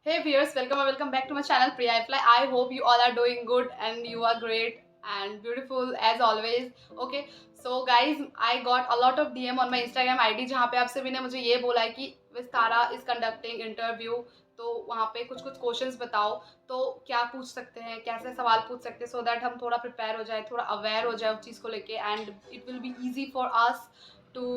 Hey viewers, welcome back to my channel Priya Fly. I hope you all are doing good and you are great and beautiful as always. Okay, so guys, I got a lot of DM on my Instagram ID जहाँ पे आप सभी ने मुझे ये बोला है कि विस्तारा is conducting interview, तो वहाँ पे कुछ कुछ क्वेश्चंस बताओ। तो क्या पूछ सकते हैं, कैसे सवाल पूछ सकते हैं, सो दैट हम थोड़ा प्रिपेयर हो जाए, थोड़ा अवेयर हो जाए उस चीज़ को लेके, and it will be easy for us to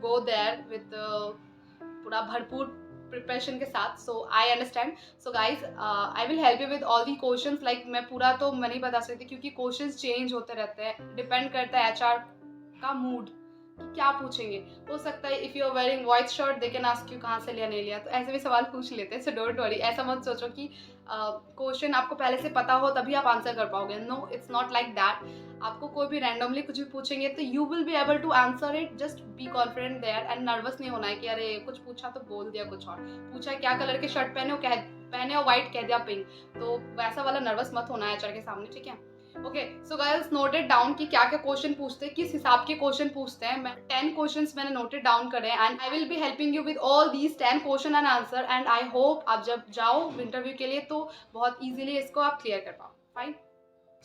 go there with पूरा भरपूर प्रिपरेशन के साथ. So I understand. So guys I will help you with all the questions. Like मैं पूरा तो मैं नहीं बता सकती क्योंकि क्वेश्चंस चेंज होते रहते हैं, डिपेंड करता है एचआर का मूड कि क्या पूछेंगे. हो सकता है if you are wearing white shirt they can ask you कहाँ से लिया नहीं लिया, तो ऐसे भी सवाल पूछ लेते हैं. सो डोंट वरी, ऐसा मत सोचो कि क्वेश्चन आपको पहले से पता हो तभी आप आंसर कर पाओगे. No, it's not like that. आपको कोई भी रैंडमली कुछ भी पूछेंगे तो you will be able to answer it. Just be confident there and nervous नहीं होना है कि अरे कुछ पूछा तो बोल दिया कुछ और. पूछा क्या कलर के शर्ट पहने हो, पहने हो व्हाइट, कह दिया पिंक. तो वैसा वाला नर्वस मत होना है एचआर के सामने, ठीक है. Okay, so guys noted down कि क्या क्या क्वेश्चन पूछते हैं, किस हिसाब के क्वेश्चन पूछते हैं. मैं 10 क्वेश्चंस मैंने नोटेड डाउन करे and I will be helping you with all these 10 question and answer. And I hope आप जब जाओ इंटरव्यू के लिए तो बहुत इजीली इसको आप क्लियर कर पाओ. Fine.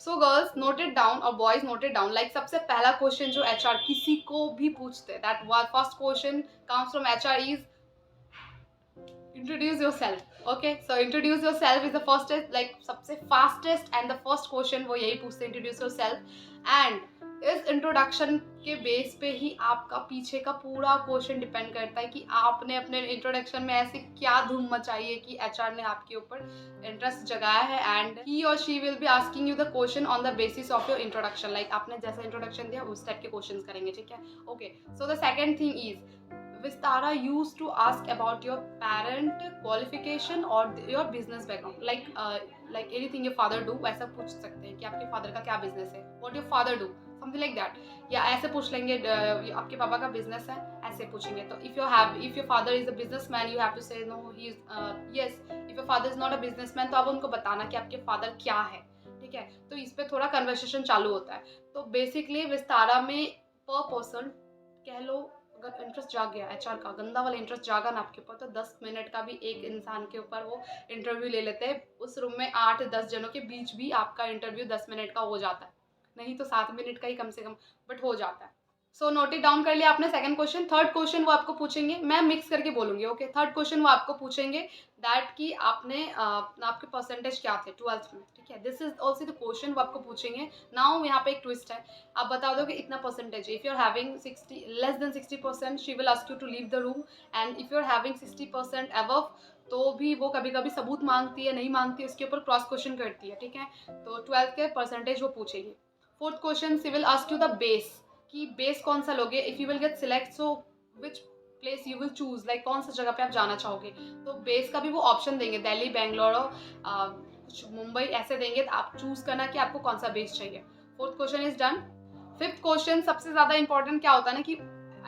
So girls noted down और बॉयज नोटेड डाउन. लाइक सबसे पहला क्वेश्चन जो एचआर किसी को भी पूछते हैं, that first question comes from HR is introduce yourself. Okay, so introduce yourself is the first, like सबसे fastest and the first question वो यही पूछते हैं, introduce yourself. and इस इंट्रोडक्शन के बेस पे ही आपका पीछे का पूरा क्वेश्चन डिपेंड करता है कि आपने अपने इंट्रोडक्शन में ऐसी क्या धूम मचाई है कि एचआर ने आपके ऊपर इंटरेस्ट जगाया है. एंड ही और she will be asking you the question on the basis of your introduction. Like आपने जैसा इंट्रोडक्शन दिया उस टाइप के क्वेश्चन करेंगे, ठीक है. Okay, so the second thing is Vistara used to ask about your parent qualification or your business background. Like anything your father do, वैसा पूछ सकते हैं कि आपके फादर का क्या बिजनेस है, what your father do, something like that. या ऐसे पूछ लेंगे आपके पापा का बिजनेस है, ऐसे पूछेंगे. तो if your father is a businessman, you have to say no, he is yes. If your father is not a businessman, तो आप उनको बताना कि आपके फादर क्या है, ठीक है. तो इस पे थोड़ा कन्वर्सेशन चालू होता है. तो बेसिकली विस्तारा में पर पर्सन कह लो, अगर इंटरेस्ट जाग गया एचआर का, गंदा वाला इंटरेस्ट जागा ना आपके ऊपर, तो 10 मिनट का भी एक इंसान के ऊपर वो इंटरव्यू ले लेते हैं. उस रूम में 8-10 जनों के बीच भी आपका इंटरव्यू 10 मिनट का हो जाता है, नहीं तो 7 मिनट का ही कम से कम, बट हो जाता है. सो नोटेड डाउन कर लिया आपने सेकंड क्वेश्चन. थर्ड क्वेश्चन वो आपको पूछेंगे, मैं मिक्स करके बोलूंगी. ओके, थर्ड क्वेश्चन वो आपको पूछेंगे दैट कि आपके परसेंटेज क्या थे 12th में, ठीक है. This is also the question वो आपको पूछेंगे. नाउ यहाँ पे एक ट्विस्ट है, आप बता दो कि इतना percentage. If you are having 60 less than 60%, she will ask you to leave the room. And if you are having 60% above, तो भी वो कभी कभी सबूत मांगती है, नहीं मांगती है, उसके ऊपर क्रॉस क्वेश्चन करती है, ठीक है. तो 12th के परसेंटेज वो पूछेगी. Fourth question she will ask you the base, कि बेस कौन सा लोगे. If you will get select, so which place you will choose, like कौन सा जगह पे आप जाना चाहोगे. तो बेस का भी वो ऑप्शन देंगे, दिल्ली, बेंगलोर और कुछ मुंबई ऐसे देंगे. तो आप चूज करना कि आपको कौन सा बेस चाहिए. Fourth question is done. Fifth question सबसे ज्यादा इंपॉर्टेंट क्या होता है ना, कि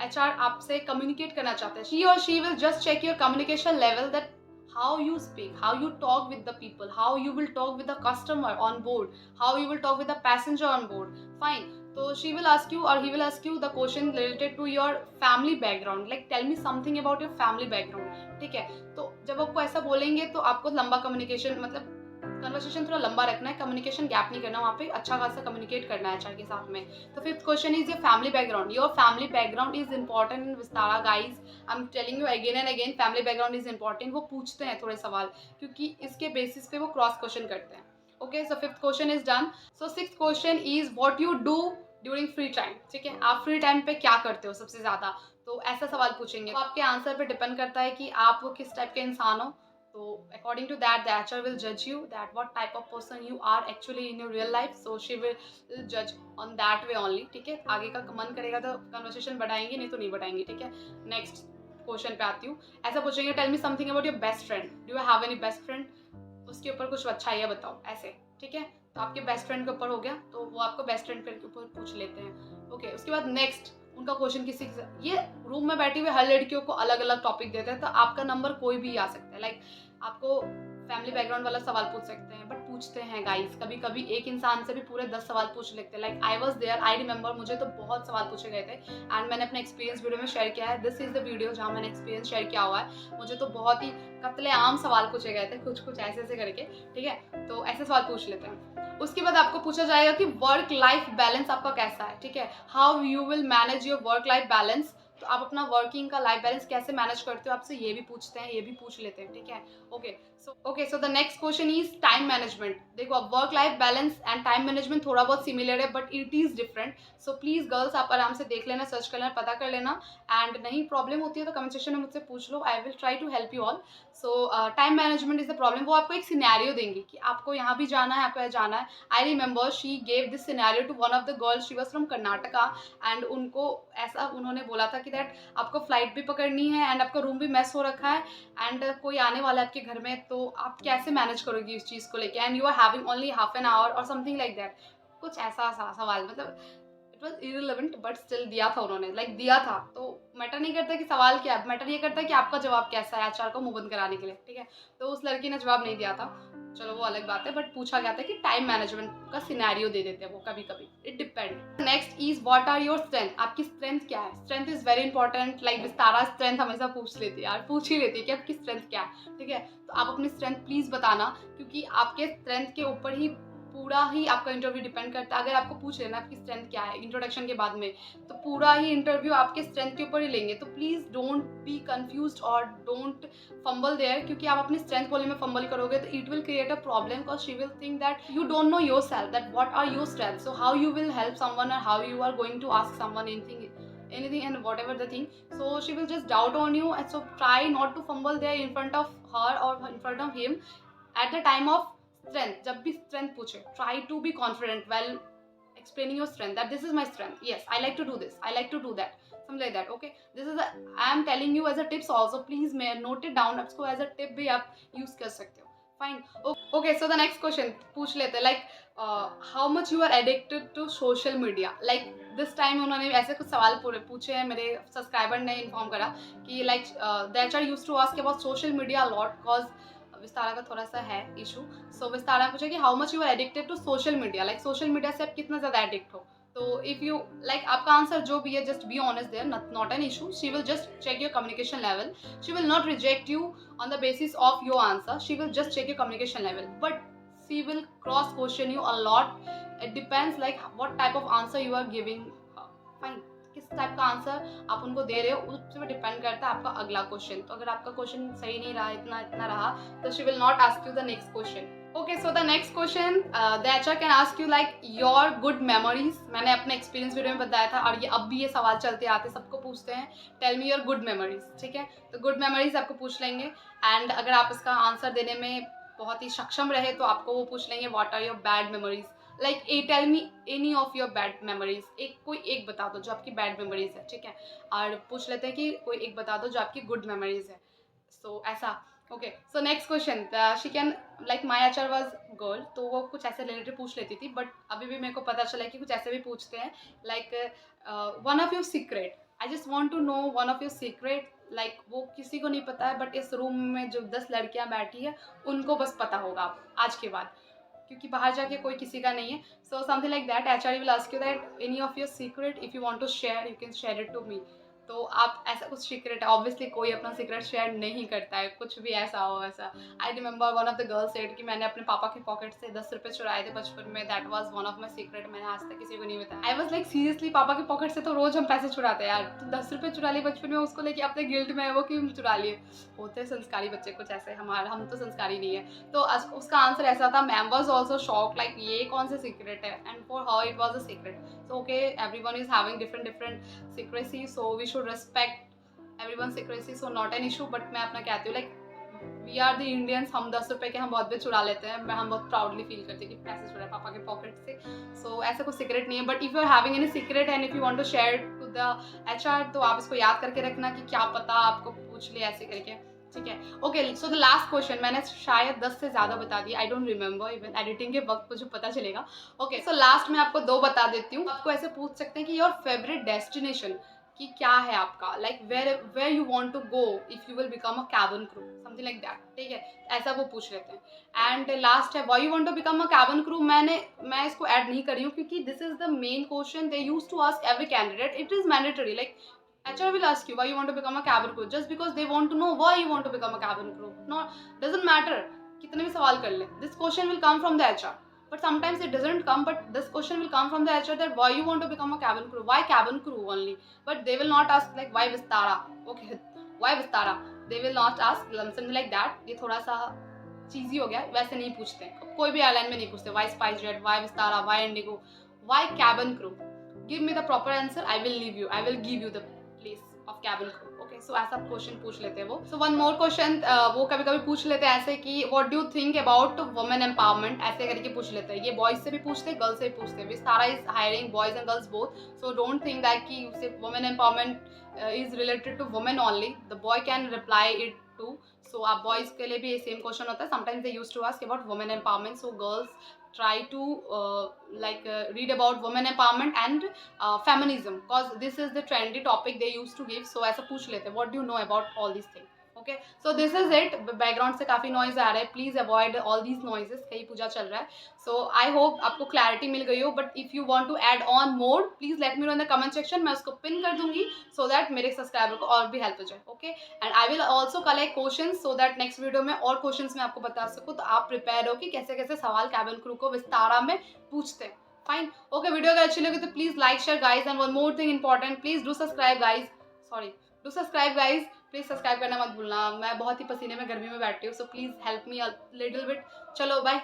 एचआर आपसे कम्युनिकेट करना चाहते हैं. ही और she will just check your communication level, that how you speak, how you talk with the people, how you will talk with the customer on board, how you will talk with the passenger on board. Fine. So she will ask you or he will ask you the question related to your family background, like tell me something about your family background, ठीक है. तो जब आपको ऐसा बोलेंगे तो आपको लंबा कम्युनिकेशन, मतलब कन्वर्सेशन थोड़ा लंबा रखना है, कम्युनिकेशन गैप नहीं करना, वहाँ पे अच्छा खासा कम्युनिकेट करना है एचआर के साथ में. तो fifth question is your family background. Your family background is important in Vistara guys. I am telling you again and again, family background is important. वो पूछते हैं थोड़े सवाल, क्योंकि इसके बेसिस पे वो क्रॉस क्वेश्चन करते हैं. Okay, so fifth question is done. So sixth question is what you do during free time, ठीक है. आप फ्री टाइम पे क्या करते हो सबसे ज्यादा, तो ऐसा सवाल पूछेंगे. तो आपके आंसर पे डिपेंड करता है कि आप वो किस टाइप के इंसान हो. So according to that, the HR will judge you that what type of person you are actually in your real life. So she will judge on that way only, ठीक है. आगे का मन करेगा तो कन्वर्सेशन बढ़ाएंगे, नहीं तो नहीं बढ़ाएंगे, ठीक है. नेक्स्ट क्वेश्चन पे आती हूँ. ऐसा पूछेंगे, tell me something about your best friend. Do you have any best friend, उसके ऊपर कुछ अच्छा है बताओ, ऐसे, ठीक है. तो आपके बेस्ट फ्रेंड के ऊपर हो गया, तो वो आपको बेस्ट फ्रेंड के ऊपर पूछ लेते हैं. ओके, उसके बाद नेक्स्ट उनका क्वेश्चन किसी, ये रूम में बैठी हुई हर लड़कियों को अलग अलग टॉपिक देते हैं, तो आपका नंबर कोई भी आ सकता है. लाइक आपको फैमिली बैकग्राउंड वाला सवाल पूछ सकते हैं, बट पूछते हैं गाइस, कभी कभी एक इंसान से भी पूरे 10 सवाल पूछ लेते हैं। Like I was there, I remember, मुझे तो बहुत सवाल पूछे गए थे एंड मैंने अपना एक्सपीरियंस वीडियो में शेयर किया है। दिस इज द वीडियो जहाँ मैंने एक्सपीरियंस शेयर किया हुआ है। मुझे तो बहुत ही कतले आम सवाल पूछे गए थे, कुछ कुछ ऐसे ऐसे करके, ठीक है। तो ऐसे सवाल पूछ लेते हैं। उसके बाद आपको पूछा जाएगा कि वर्क लाइफ बैलेंस आपका कैसा है, ठीक है। How you will manage your work life balance. तो आप अपना वर्किंग का लाइफ बैलेंस कैसे मैनेज करते हो, आपसे ये भी पूछते हैं, ये भी पूछ लेते हैं, ठीक है। Okay so the next question is time management. देखो, अब work life balance and time management थोड़ा बहुत सिमिलर है but it is different. So please girls, आप आराम से देख लेना, सर्च कर लेना, पता कर लेना एंड नहीं प्रॉब्लम होती है तो कमेंट सेक्शन में मुझसे पूछ लो, I will try to help you all. So time management is the problem. वो आपको एक सिनेरियो देंगे कि आपको यहाँ भी जाना है, आपको यहाँ जाना है। I remember she gave this scenario to one of the girls, she was from Karnataka and उनको ऐसा उन्होंने बोला था कि दैट आपको फ्लाइट भी पकड़नी है एंड आपका रूम भी मैस हो रखा है एंड कोई आने वाला है आपके घर में, तो आप कैसे मैनेज करोगी इस चीज़ को लेके, and you are having only half an hour और समथिंग लाइक दैट। कुछ ऐसा सवाल, मतलब it was irrelevant but still दिया था उन्होंने, लाइक दिया था। तो मैटर नहीं करता कि सवाल क्या है, मैटर ये करता है कि आपका जवाब कैसा है एचआर को मुंह बंद कराने के लिए, ठीक है। तो उस लड़की ने जवाब नहीं दिया था, चलो वो अलग बात है, बट पूछा गया था कि टाइम मैनेजमेंट का सिनेरियो दे देते हैं वो कभी कभी, it depend. Next is what are your strength. आपकी स्ट्रेंथ क्या है। Strength is very important. Like Vistara strength हमेशा पूछ लेती है यार, पूछ ही लेती है कि आपकी स्ट्रेंथ क्या है, ठीक है। तो आप अपनी स्ट्रेंथ प्लीज बताना, क्योंकि आपके स्ट्रेंथ के ऊपर ही पूरा ही आपका इंटरव्यू डिपेंड करता है। अगर आपको पूछ लेना आपकी स्ट्रेंथ क्या है इंट्रोडक्शन के बाद में, तो पूरा ही इंटरव्यू आपके स्ट्रेंथ के ऊपर ही लेंगे। तो प्लीज डोंट बी कंफ्यूज्ड और डोंट फंबल देयर, क्योंकि आप अपनी स्ट्रेंथ बोलने में फंबल करोगे तो it will create a problem, because she will think that you don't know yourself, that what are your strength, so how you will help someone और how you are going to ask someone anything and whatever the thing, so she will just doubt on you, and so try not to fumble there in front of her or in front of him at the time of strength. जब भी strength पूछे, try to be confident while explaining your strength, that this is my strength, yes I like to do this, I like to do that, something like that, okay। this is I am telling you as a tips also, please may note it down, इसको as a tip भी आप use कर सकते हो, fine। okay so the next question पूछ लेते हैं, like how much you are addicted to social media। like this time उन्होंने ऐसे कुछ सवाल पूछे हैं, मेरे सब्सक्राइबर ने इन्फॉर्म करा कि like the HR used to ask about social media a lot, cause Vistara का थोड़ा सा है इशू। सो विस्तारा ने पूछा कि how much you are addicted to social media, like social media से आप कितना ज़्यादा एडिक्ट हो। तो इफ़ यू लाइक आपका आंसर जो भी है, just be honest there, not an issue. She will just check your communication level, she will not reject you on the basis of your answer, she will just check your communication level, but she will cross question you a lot. It depends like what type of answer you are giving, fine, किस type का answer आप उनको दे रहे हो उस पर depend करता है आपका अगला क्वेश्चन। तो अगर आपका क्वेश्चन सही नहीं रहा, इतना रहा, तो she will not ask you the next question. Okay so the next question the HR can ask you like your good memories. मैंने अपने एक्सपीरियंस वीडियो में बताया था और ये अब भी ये सवाल चलते आते, सबको पूछते हैं, tell me your good memories, ठीक है। तो गुड मेमोरीज आपको पूछ लेंगे एंड अगर आप इसका आंसर देने में बहुत ही सक्षम रहे तो आपको वो पूछ लेंगे what are your bad memories, like tell me any of your bad memories. कोई एक बता दो जो आपकी बैड मेमोरीज है, ठीक है। और पूछ लेते हैं कि कोई एक बता दो जो आपकी गुड मेमोरीज है। सो ऐसा, okay so next question, she can like my HR was girl, तो वो कुछ ऐसे रिलेटेड पूछ लेती थी, बट अभी भी मेरे को पता चला कि कुछ ऐसे भी पूछते हैं, like one of your secret, I just want to know one of your secret. Like वो किसी को नहीं पता है, बट इस रूम में जो 10 लड़कियां बैठी है उनको बस पता होगा आज के बाद, क्योंकि बाहर जाके कोई किसी का नहीं है। So something like that, HR will ask you that any of your secret, if you want to share you can share it to me. तो आप ऐसा कुछ सीक्रेट है, ऑब्वियसली कोई अपना सीक्रेट शेयर नहीं करता है, कुछ भी ऐसा हो वैसा। I remember one of the girls said कि मैंने अपने पापा के पॉकेट से 10 रुपये चुराए थे बचपन में, that was one of my secret, मैंने आज तक किसी को नहीं बताया। आई वाज लाइक सीरियसली, पापा के पॉकेट से तो रोज हम पैसे चुराते हैं यार, तो 10 रुपये चुरा लिए बचपन में, उसको लेके अपने गिल्ट में है वो कि चुरा लिए। होते संस्कारी बच्चे कुछ ऐसे, हम तो संस्कारी नहीं है। तो उसका आंसर ऐसा था, ma'am was also shock, like ये कौन से सीक्रेट है, and for her it was a secret. So okay, everyone is having different secrecy, so we should respect everyone's secrecy, so not an issue। But मैं अपना कहती हूँ like we are the Indians, हम 10 रुपये के हम बहुत भी चुरा लेते हैं, हम बहुत प्राउडली फील करते हैं कि पैसे चुराए पापा के पॉकेट से। सो ऐसा कुछ सीक्रेट नहीं है, but if you are having any secret and if you want to share to the HR, तो आप इसको याद करके रखना कि क्या पता आपको पूछ लिया ऐसे करके, ठीक है। Okay so the last question, मैंने शायद 10 से ज़्यादा बता दिया, I don't remember, even editing के वक्त मुझे पता चलेगा। ओके सो लास्ट में आपको 2 बता देती हूँ। आपको ऐसे पूछ सकते हैं कि योर फेवरेट डेस्टिनेशन कि क्या है आपका, like where you want to go if you will become a cabin crew, something like that, ठीक है, ऐसा वो पूछ लेते हैं। एंड लास्ट है why you want to become a cabin crew. मैं इसको ऐड नहीं कर रही हूँ क्योंकि this is the main question they use to ask every candidate, it is mandatory, like HR will ask you why you want to become a cabin crew just because they want to know why you want to become a cabin crew. No, doesn't matter कितने भी सवाल कर ले, this question will come from the HR. But sometimes it doesn't come, but this question will come from the HR that why you want to become a cabin crew, why cabin crew only. But they will not ask like why Vistara, okay, why Vistara. They will not ask something like that. ये थोड़ा सा चीजी हो गया, वैसे नहीं पूछते, कोई भी एयरलाइन में नहीं पूछते why SpiceJet, why Vistara, why Indigo, why cabin crew. Give me the proper answer, I will give you the place of cabin crew. Okay, so ऐसा क्वेश्चन पूछ लेते हैं वो. So one more question वो कभी कभी पूछ लेते हैं ऐसे कि what do you think about women empowerment, ऐसे करके पूछ लेते हैं. ये बॉयज से भी पूछते हैं, गर्ल्स से भी पूछते हैं. Vistara is hiring boys and girls both, so don't think that कि उसे women empowerment is related to women only. The boy can reply it too. So आप बॉयज के लिए भी ये सेम क्वेश्चन होता है. Sometimes they used to ask about women empowerment, so girls try to read about women empowerment and feminism because this is the trendy topic they used to give. So ऐसा पूछ लेते हैं what do you know about all these things. Okay, so this is it. Background से काफ़ी noise आ रहा है, please avoid all these noises, कहीं पूजा चल रहा है. सो आई होप आपको क्लैरिटी मिल गई हो, but if you want to add on more please let me know in the comment section, मैं उसको पिन कर दूंगी सो दैट मेरे सब्सक्राइबर को और भी हेल्प हो जाए. Okay, and I will also collect question so that next video में और क्वेश्चन मैं आपको बता सकूँ, तो आप प्रिपेयर हो कि कैसे कैसे सवाल कैबिन क्रू को विस्तारा में पूछते हैं. फाइन, ओके, वीडियो अगर अच्छी लगी तो please like share guys, and one more thing important, please do subscribe guys, do subscribe guys, please subscribe करना मत भूलना. मैं बहुत ही पसीने में गर्मी में बैठती हूँ, so please help me a little bit. चलो बाय.